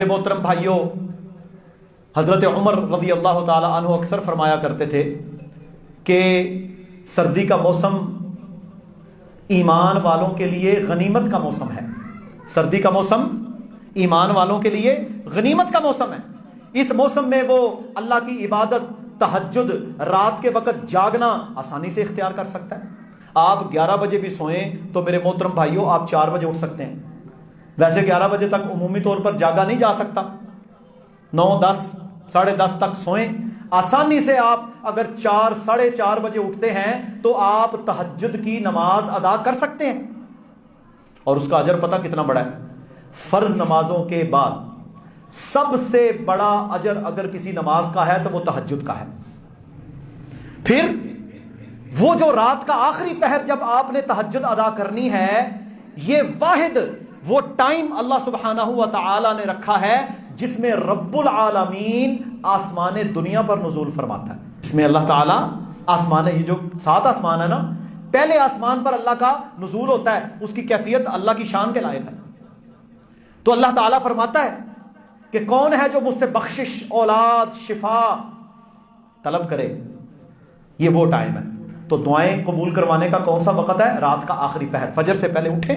محترم بھائیوں، حضرت عمر رضی اللہ تعالی عنہ اکثر فرمایا کرتے تھے کہ سردی کا موسم ایمان والوں کے لیے غنیمت کا موسم ہے۔ سردی کا موسم ایمان والوں کے لیے غنیمت کا موسم ہے۔ اس موسم میں وہ اللہ کی عبادت، تہجد، رات کے وقت جاگنا آسانی سے اختیار کر سکتا ہے۔ آپ 11 بجے بھی سوئیں تو میرے محترم بھائیوں آپ 4 بجے اٹھ سکتے ہیں۔ ویسے 11 بجے تک عمومی طور پر جاگا نہیں جا سکتا، 9، 10، 10:30 تک سوئیں۔ آسانی سے آپ اگر 4، 4:30 بجے اٹھتے ہیں تو آپ تہجد کی نماز ادا کر سکتے ہیں، اور اس کا اجر پتہ کتنا بڑا ہے۔ فرض نمازوں کے بعد سب سے بڑا اجر اگر کسی نماز کا ہے تو وہ تہجد کا ہے۔ پھر وہ جو رات کا آخری پہر جب آپ نے تہجد ادا کرنی ہے، یہ واحد وہ ٹائم اللہ سبحانہ و تعالی نے رکھا ہے جس میں رب العالمین آسمان دنیا پر نزول فرماتا ہے۔ اس میں اللہ تعالی آسمان، یہ جو 7 آسمان ہے نا، پہلے آسمان پر اللہ کا نزول ہوتا ہے، اس کی کیفیت اللہ کی شان کے لائق ہے۔ تو اللہ تعالیٰ فرماتا ہے کہ کون ہے جو مجھ سے بخشش، اولاد، شفا طلب کرے، یہ وہ ٹائم ہے۔ تو دعائیں قبول کروانے کا کون سا وقت ہے؟ رات کا آخری پہر، فجر سے پہلے اٹھیں۔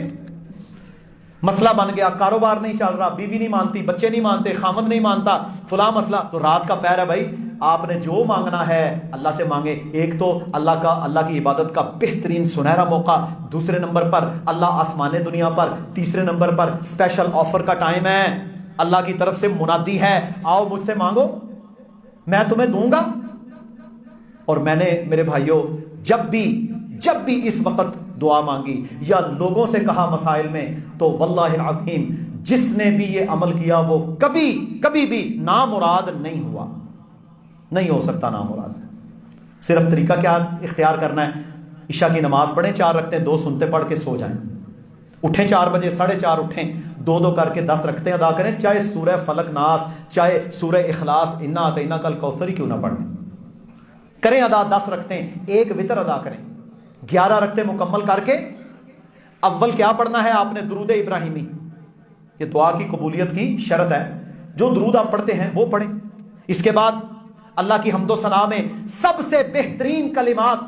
مسئلہ بن گیا، کاروبار نہیں چل رہا، بیوی نہیں مانتی، بچے نہیں مانتے، خامد نہیں مانتا، فلاں مسئلہ، تو رات کا پہر ہے بھائی، آپ نے جو مانگنا ہے اللہ سے مانگے۔ ایک تو اللہ کی عبادت کا بہترین سنہرا موقع، دوسرے نمبر پر اللہ آسمان دنیا پر، تیسرے نمبر پر اسپیشل آفر کا ٹائم ہے۔ اللہ کی طرف سے منادی ہے، آؤ مجھ سے مانگو میں تمہیں دوں گا۔ اور میں نے میرے بھائیوں جب بھی اس وقت دعا مانگی یا لوگوں سے کہا مسائل میں، تو واللہ العظیم جس نے بھی یہ عمل کیا وہ کبھی بھی نامراد نہیں ہوا، نہیں ہو سکتا نامراد۔ صرف طریقہ کیا اختیار کرنا ہے؟ عشاء کی نماز پڑھیں 4 رکعتیں، 2 سنتے پڑھ کے سو جائیں، اٹھیں 4 بجے، 4:30 اٹھیں، 2 کر کے 10 رکعتیں ادا کریں، چاہے سورہ فلق ناس، چاہے سورہ اخلاص، انا اعطیناک الکوثر کیوں نہ پڑھیں، کریں ادا 10 رکعتیں، 1 وتر ادا کریں، 11 رکعتیں مکمل کر کے اول کیا پڑھنا ہے آپ نے؟ درود ابراہیمی۔ یہ دعا کی قبولیت کی شرط ہے، جو درود آپ پڑھتے ہیں وہ پڑھیں۔ اس کے بعد اللہ کی حمد و ثنا میں سب سے بہترین کلمات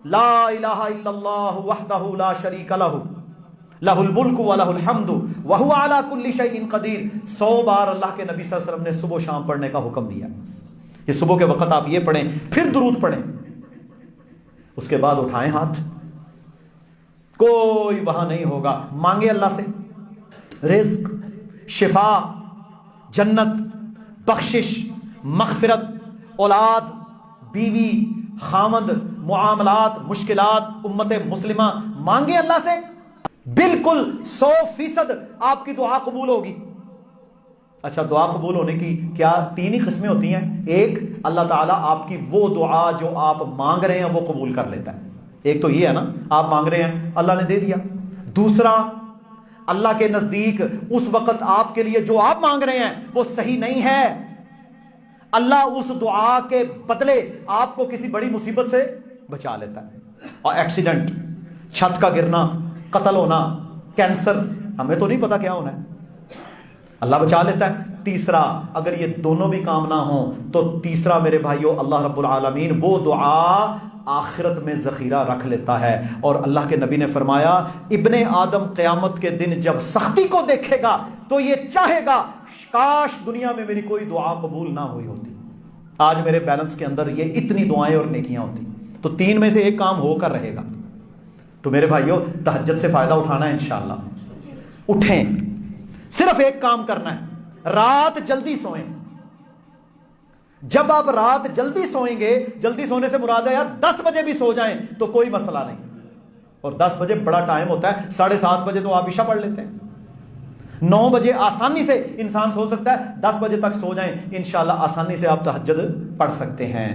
لا الہ الا اللہ وحدہ لا شریک لہ لہ الملک ولہ الحمد وہو علی کل شیء قدیر 100 بار اللہ کے نبی صلی اللہ علیہ وسلم نے صبح و شام پڑھنے کا حکم دیا۔ یہ صبح کے وقت آپ یہ پڑھیں، پھر درود پڑھیں، اس کے بعد اٹھائیں ہاتھ، کوئی وہاں نہیں ہوگا، مانگے اللہ سے رزق، شفا، جنت، بخشش، مغفرت، اولاد، بیوی، خامد، معاملات، مشکلات، امت مسلمہ، مانگے اللہ سے، بالکل 100% آپ کی دعا قبول ہوگی۔ اچھا، دعا قبول ہونے کی کیا 3 ہی قسمیں ہوتی ہیں؟ ایک، اللہ تعالیٰ آپ کی وہ دعا جو آپ مانگ رہے ہیں وہ قبول کر لیتا ہے۔ ایک تو یہ ہے نا، آپ مانگ رہے ہیں اللہ نے دے دیا۔ دوسرا، اللہ کے نزدیک اس وقت آپ کے لیے جو آپ مانگ رہے ہیں وہ صحیح نہیں ہے، اللہ اس دعا کے بدلے آپ کو کسی بڑی مصیبت سے بچا لیتا ہے۔ اور ایکسیڈنٹ، چھت کا گرنا، قتل ہونا، کینسر، ہمیں تو نہیں پتا کیا ہونا ہے، اللہ بچا لیتا ہے۔ تیسرا، اگر یہ دونوں بھی کام نہ ہوں تو تیسرا میرے بھائیوں، اللہ رب العالمین وہ دعا آخرت میں ذخیرہ رکھ لیتا ہے۔ اور اللہ کے نبی نے فرمایا، ابن آدم قیامت کے دن جب سختی کو دیکھے گا تو یہ چاہے گا کاش دنیا میں میری کوئی دعا قبول نہ ہوئی ہوتی، آج میرے بیلنس کے اندر یہ اتنی دعائیں اور نیکیاں ہوتی۔ تو 3 میں سے ایک کام ہو کر رہے گا۔ تو میرے بھائیوں تہجد سے فائدہ اٹھانا ہے انشاءاللہ، اٹھیں، صرف ایک کام کرنا ہے، رات جلدی سوئیں۔ جب آپ رات جلدی سوئیں گے، جلدی سونے سے مراد ہے یار 10 بجے بھی سو جائیں تو کوئی مسئلہ نہیں، اور 10 بجے بڑا ٹائم ہوتا ہے، 7:30 بجے تو آپ عشاء پڑھ لیتے ہیں، 9 بجے آسانی سے انسان سو سکتا ہے، 10 بجے تک سو جائیں، انشاءاللہ آسانی سے آپ تہجد پڑھ سکتے ہیں۔